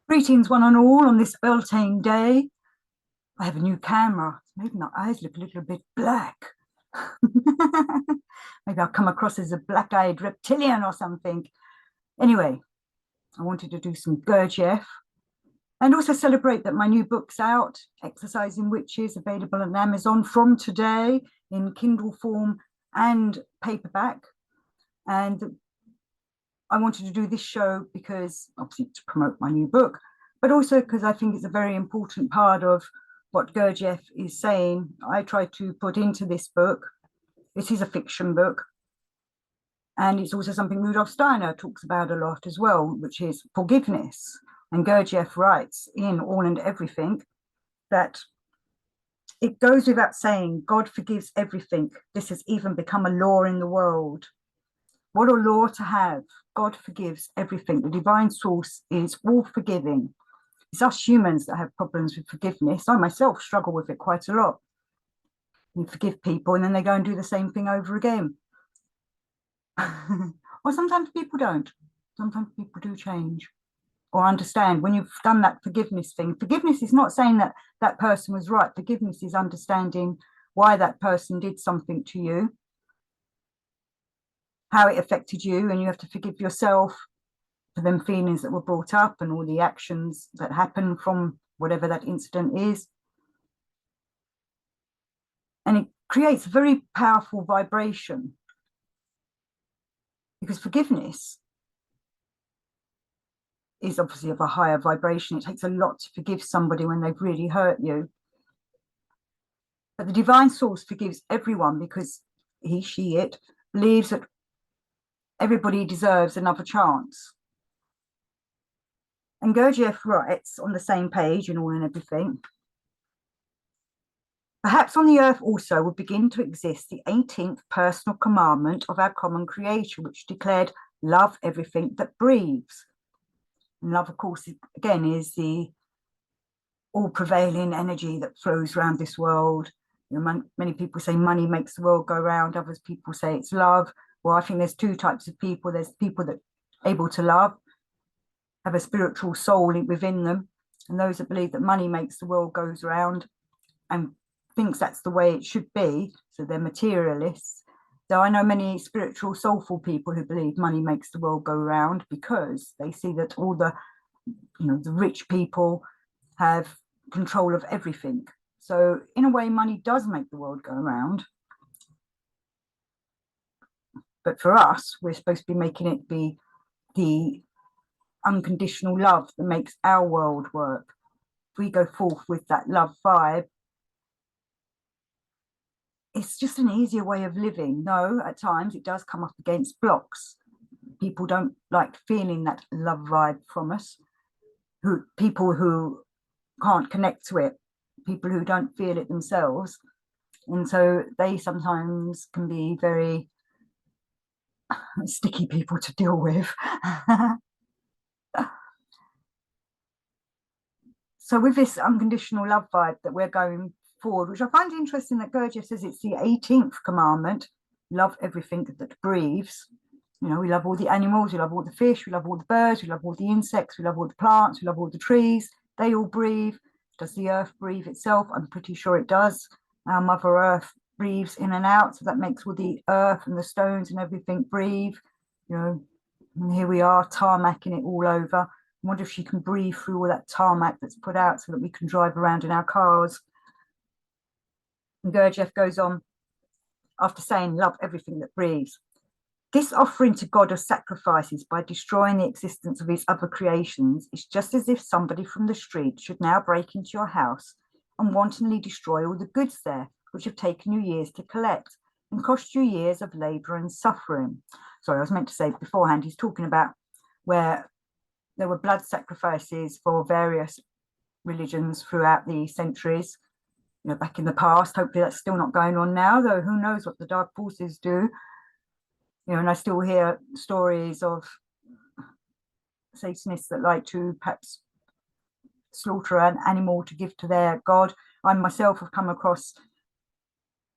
Greetings, one and all, on this Beltane day. I have a new camera. Maybe my eyes look a little bit black. Maybe I'll come across as a black-eyed reptilian or something. Anyway, I wanted to do some Gurdjieff and also celebrate that my new book's out, Exercising Witches, available on Amazon from today in Kindle form and paperback. And I wanted to do this show because, obviously, to promote my new book, but also because I think it's a very important part of what Gurdjieff is saying. I try to put into this book. This is a fiction book. And it's also something Rudolf Steiner talks about a lot as well, which is forgiveness. And Gurdjieff writes in All and Everything that it goes without saying, God forgives everything. This has even become a law in the world. What a law to have. God forgives everything. The divine source is all forgiving. It's us humans that have problems with forgiveness. I myself struggle with it quite a lot. You forgive people and then they go and do the same thing over again. Or sometimes people don't. Sometimes people do change or understand when you've done that forgiveness thing. Forgiveness is not saying that that person was right. Forgiveness is understanding why that person did something to you, how it affected you, and you have to forgive yourself for them feelings that were brought up and all the actions that happen from whatever that incident is. And it creates a very powerful vibration, because forgiveness is obviously of a higher vibration. It takes a lot to forgive somebody when they've really hurt you. But the divine source forgives everyone because he, she, it believes that everybody deserves another chance. And Gurdjieff writes on the same page in All and Everything, perhaps on the earth also would begin to exist the 18th personal commandment of our common creator, which declared, love everything that breathes. And love, of course, again, is the all-prevailing energy that flows around this world. You know, many people say money makes the world go round. Others people say it's love. Well, I think there's two types of people. There's people that are able to love, have a spiritual soul within them, and those that believe that money makes the world goes round and thinks that's the way it should be, so they're materialists. So I know many spiritual, soulful people who believe money makes the world go round because they see that all the, the rich people have control of everything. So in a way, money does make the world go round. But for us, we're supposed to be making it be the unconditional love that makes our world work. If we go forth with that love vibe, it's just an easier way of living. No, at times it does come up against blocks. People don't like feeling that love vibe from us. People who can't connect to it, people who don't feel it themselves. And so they sometimes can be very sticky people to deal with. So with this unconditional love vibe that we're going forward, which I find interesting that Gurdjieff says it's the 18th commandment, love everything that breathes. You know, we love all the animals, we love all the fish, we love all the birds, we love all the insects, we love all the plants, we love all the trees. They all breathe. Does the earth breathe itself? I'm pretty sure it does. Our Mother Earth breathes in and out, so that makes all the earth and the stones and everything breathe. You know, and here we are tarmacking it all over. I wonder if she can breathe through all that tarmac that's put out so that we can drive around in our cars. And Gurdjieff goes on, after saying, love everything that breathes. This offering to God of sacrifices by destroying the existence of his other creations is just as if somebody from the street should now break into your house and wantonly destroy all the goods there, which have taken you years to collect and cost you years of labor and suffering. Sorry, I was meant to say beforehand, he's talking about where there were blood sacrifices for various religions throughout the centuries, back in the past. Hopefully that's still not going on now, though who knows what the dark forces do. And I still hear stories of Satanists that like to perhaps slaughter an animal to give to their god. I myself have come across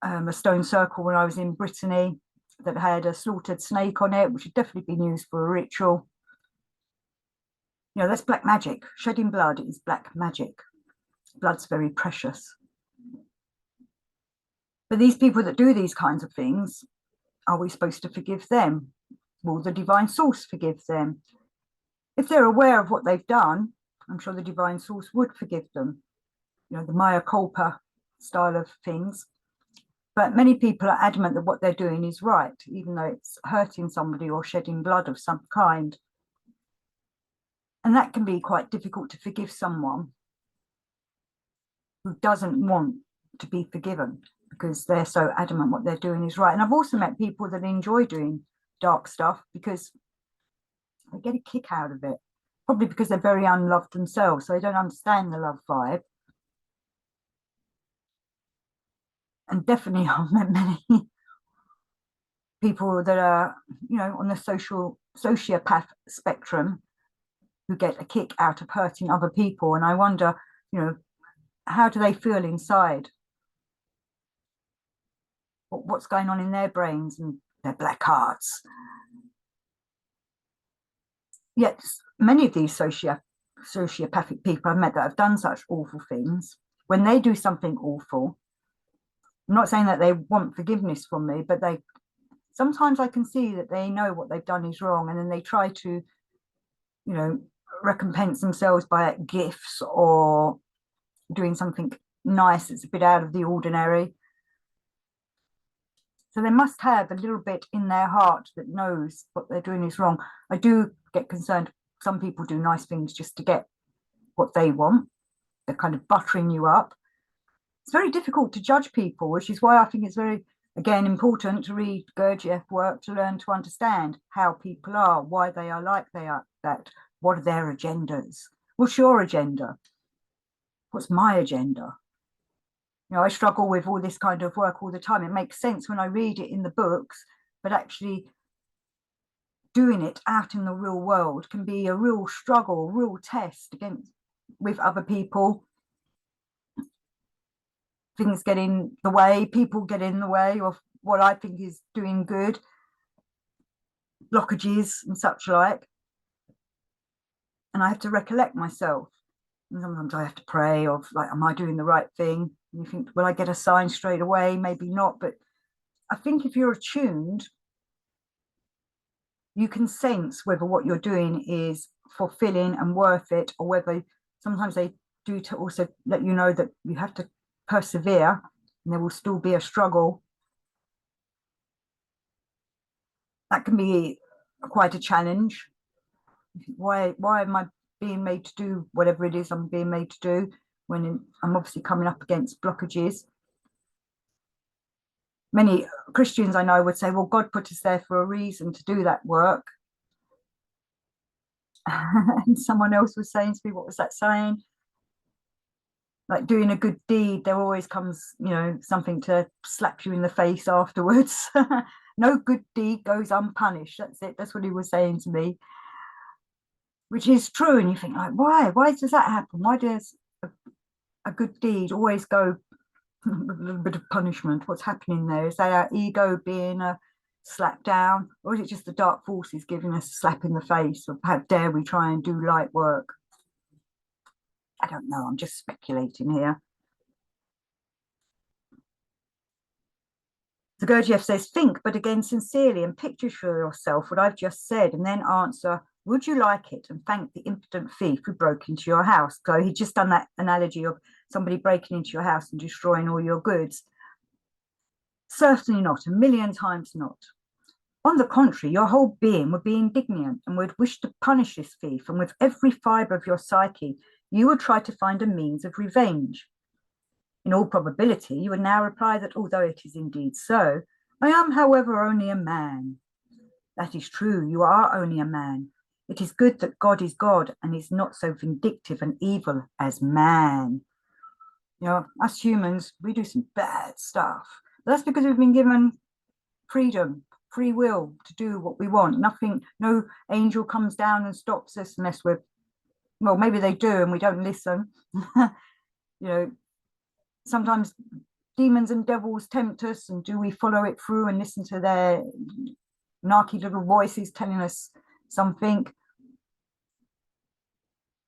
a stone circle when I was in Brittany that had a slaughtered snake on it, which had definitely been used for a ritual. You know, that's black magic. Shedding blood is black magic. Blood's very precious. But these people that do these kinds of things, are we supposed to forgive them? Will the divine source forgive them? If they're aware of what they've done, I'm sure the divine source would forgive them. You know, the mea culpa style of things. But many people are adamant that what they're doing is right, even though it's hurting somebody or shedding blood of some kind. And that can be quite difficult to forgive someone who doesn't want to be forgiven because they're so adamant what they're doing is right. And I've also met people that enjoy doing dark stuff because they get a kick out of it, probably because they're very unloved themselves, so they don't understand the love vibe. And definitely I've met many people that are, you know, on the sociopath spectrum who get a kick out of hurting other people. And I wonder, you know, how do they feel inside? What's going on in their brains and their black hearts? Yet many of these sociopathic people I've met that have done such awful things, when they do something awful, I'm not saying that they want forgiveness from me, but they sometimes I can see that they know what they've done is wrong, and then they try to, you know, recompense themselves by gifts or doing something nice that's a bit out of the ordinary. So they must have a little bit in their heart that knows what they're doing is wrong. I do get concerned. Some people do nice things just to get what they want. They're kind of buttering you up. It's very difficult to judge people, which is why I think it's very, again, important to read Gurdjieff work to learn to understand how people are, why they are like they are, that, what are their agendas? What's your agenda? What's my agenda? You know, I struggle with all this kind of work all the time. It makes sense when I read it in the books, but actually doing it out in the real world can be a real struggle, a real test against with other people. Things get in the way, people get in the way of what I think is doing good, blockages and such like. And I have to recollect myself. And sometimes I have to pray of like, am I doing the right thing? And you think, will I get a sign straight away? Maybe not. But I think if you're attuned, you can sense whether what you're doing is fulfilling and worth it, or whether sometimes they do to also let you know that you have to persevere and there will still be a struggle. That can be quite a challenge. Why am I being made to do whatever it is I'm being made to do when I'm obviously coming up against blockages? Many Christians I know would say, well, God put us there for a reason to do that work. And someone else was saying to me, what was that saying? Like doing a good deed, there always comes, you know, something to slap you in the face afterwards. No good deed goes unpunished. That's it. That's what he was saying to me, which is true. And you think, like, why does that happen? Why does a good deed always go a little bit of punishment? What's happening there? Is that our ego being slapped down, or is it just the dark forces giving us a slap in the face? Or how dare we try and do light work? I don't know. I'm just speculating here. The Gurdjieff says, think, but again sincerely, and picture for yourself what I've just said, and then answer, would you like it? And thank the impotent thief who broke into your house. So he'd just done that analogy of somebody breaking into your house and destroying all your goods. Certainly not, a million times not. On the contrary, your whole being would be indignant and would wish to punish this thief, and with every fibre of your psyche, you would try to find a means of revenge. In all probability, you would now reply that although it is indeed so, I am, however, only a man. That is true, you are only a man. It is good that God is God and is not so vindictive and evil as man. You know, us humans, we do some bad stuff. But that's because we've been given freedom, free will to do what we want. Nothing, no angel comes down and stops us unless we're, well, maybe they do and we don't listen. You know, sometimes demons and devils tempt us, and do we follow it through and listen to their narky little voices telling us something?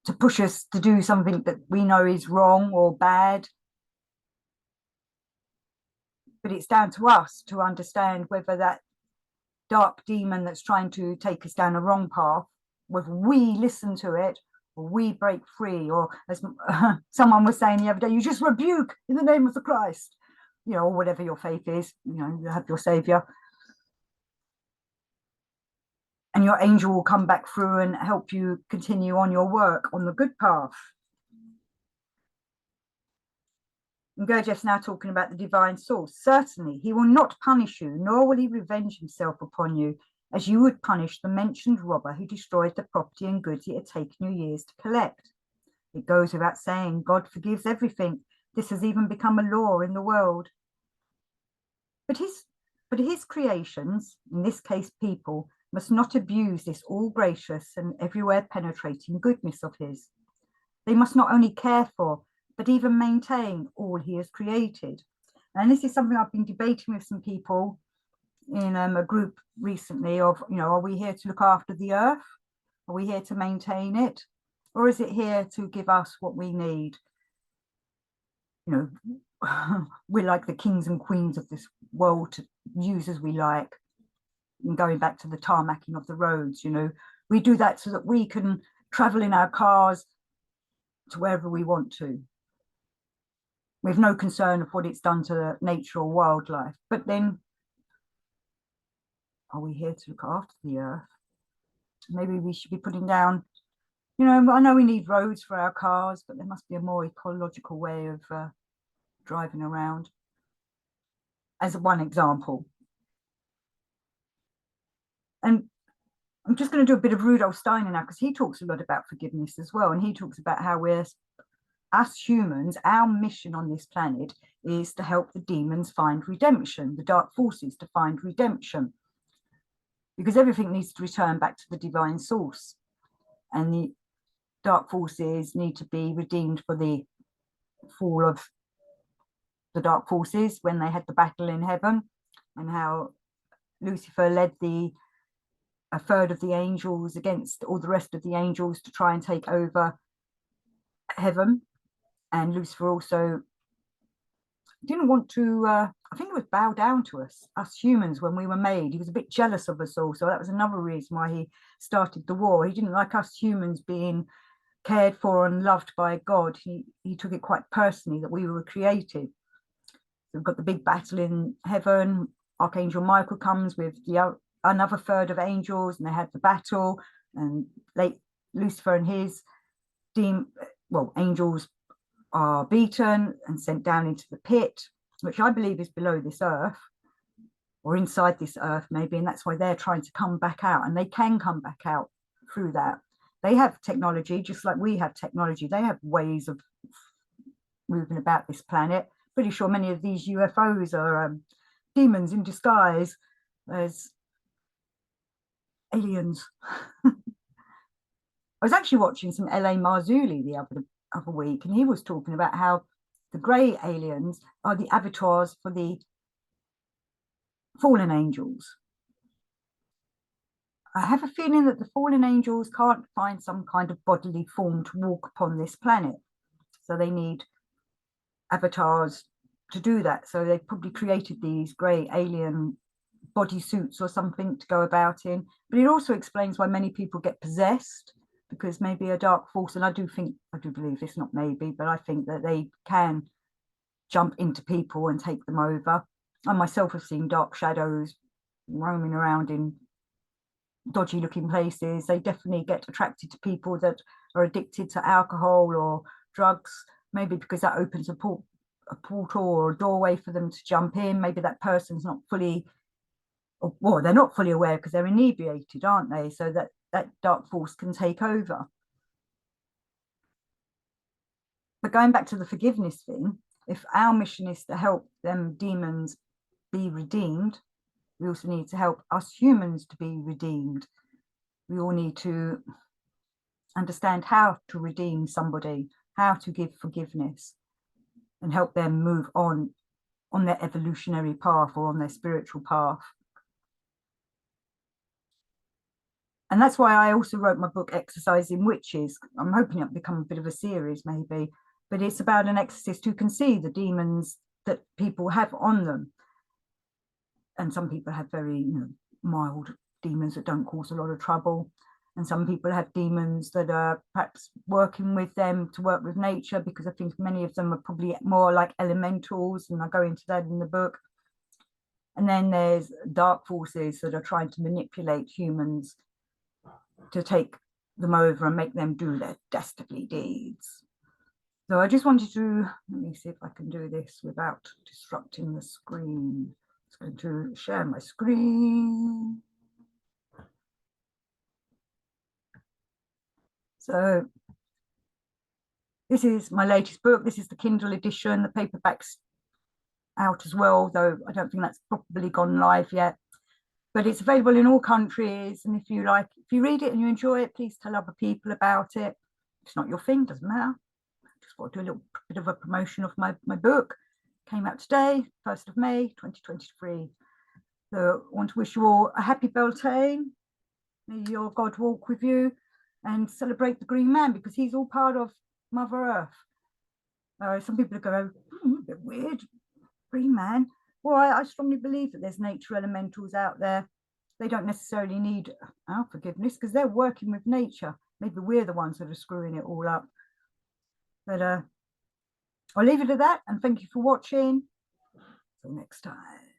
to push us to do something that we know is wrong or bad. But it's down to us to understand whether that dark demon that's trying to take us down a wrong path, whether we listen to it or we break free, or as someone was saying the other day, you just rebuke in the name of the Christ, you know, or whatever your faith is, you know, you have your savior. And your angel will come back through and help you continue on your work on the good path. And Gurdjieff's now talking about the divine source. Certainly, he will not punish you, nor will he revenge himself upon you, as you would punish the mentioned robber who destroyed the property and goods it had taken you years to collect. It goes without saying, God forgives everything. This has even become a law in the world. But his creations, in this case people, must not abuse this all-gracious and everywhere penetrating goodness of his. They must not only care for, but even maintain all he has created. And this is something I've been debating with some people in a group recently of, you know, are we here to look after the earth? Are we here to maintain it? Or is it here to give us what we need? You know, we're like the kings and queens of this world to use as we like. And going back to the tarmacking of the roads, you know, we do that so that we can travel in our cars to wherever we want to, with no concern of what it's done to nature or wildlife. But then, are we here to look after the earth? Maybe we should be putting down, you know, I know we need roads for our cars, but there must be a more ecological way of driving around, as one example. And I'm just going to do a bit of Rudolf Steiner now, because he talks a lot about forgiveness as well. And he talks about how us humans, our mission on this planet is to help the demons find redemption, the dark forces to find redemption, because everything needs to return back to the divine source. And the dark forces need to be redeemed for the fall of the dark forces when they had the battle in heaven, and how Lucifer led a third of the angels against all the rest of the angels to try and take over heaven. And Lucifer also didn't want to, I think it was bow down to us humans when we were made. He was a bit jealous of us all. So that was another reason why he started the war. He didn't like us humans being cared for and loved by God. He took it quite personally that we were created. So we've got the big battle in heaven. Archangel Michael comes with another third of angels, and they had the battle, and Lucifer and his angels are beaten and sent down into the pit, which I believe is below this earth, or inside this earth maybe, and that's why they're trying to come back out, and they can come back out through that. They have technology, just like we have technology. They have ways of moving about this planet. Pretty sure many of these UFOs are demons in disguise as aliens. I was actually watching some L.A. Marzulli the other week, and he was talking about how the grey aliens are the avatars for the fallen angels. I have a feeling that the fallen angels can't find some kind of bodily form to walk upon this planet, so they need avatars to do that. So they probably created these grey alien bodysuits or something to go about in. But it also explains why many people get possessed, because maybe a dark force, and I do believe this, not maybe, but I think that they can jump into people and take them over. I myself have seen dark shadows roaming around in dodgy looking places. They definitely get attracted to people that are addicted to alcohol or drugs, maybe because that opens a portal or a doorway for them to jump in. Maybe that person's not fully, well, they're not fully aware because they're inebriated, aren't they? So that dark force can take over. But going back to the forgiveness thing, if our mission is to help them demons be redeemed, we also need to help us humans to be redeemed. We all need to understand how to redeem somebody, how to give forgiveness, and help them move on their evolutionary path or on their spiritual path. And that's why I also wrote my book, Exorcising Witches. I'm hoping it'll become a bit of a series, maybe. But it's about an exorcist who can see the demons that people have on them. And some people have very, mild demons that don't cause a lot of trouble. And some people have demons that are perhaps working with them to work with nature, because I think many of them are probably more like elementals, and I go into that in the book. And then there's dark forces that are trying to manipulate humans to take them over and make them do their dastardly deeds. So I just wanted to, let me see if I can do this without disrupting the screen. I'm going to share my screen. So this is my latest book. This is the Kindle edition. The paperback's out as well, though I don't think that's probably gone live yet. But it's available in all countries. And if you read it and you enjoy it, please tell other people about it. If it's not your thing, doesn't matter. Just want to do a little bit of a promotion of my book. Came out today, 1st of May, 2023. So I want to wish you all a happy Beltane. May your God walk with you, and celebrate the Green Man, because he's all part of Mother Earth. Some people go, a bit weird, Green Man. Well, I strongly believe that there's nature elementals out there. They don't necessarily need our forgiveness, because they're working with nature. Maybe we're the ones that are screwing it all up. But I'll leave it at that, and thank you for watching. Till next time.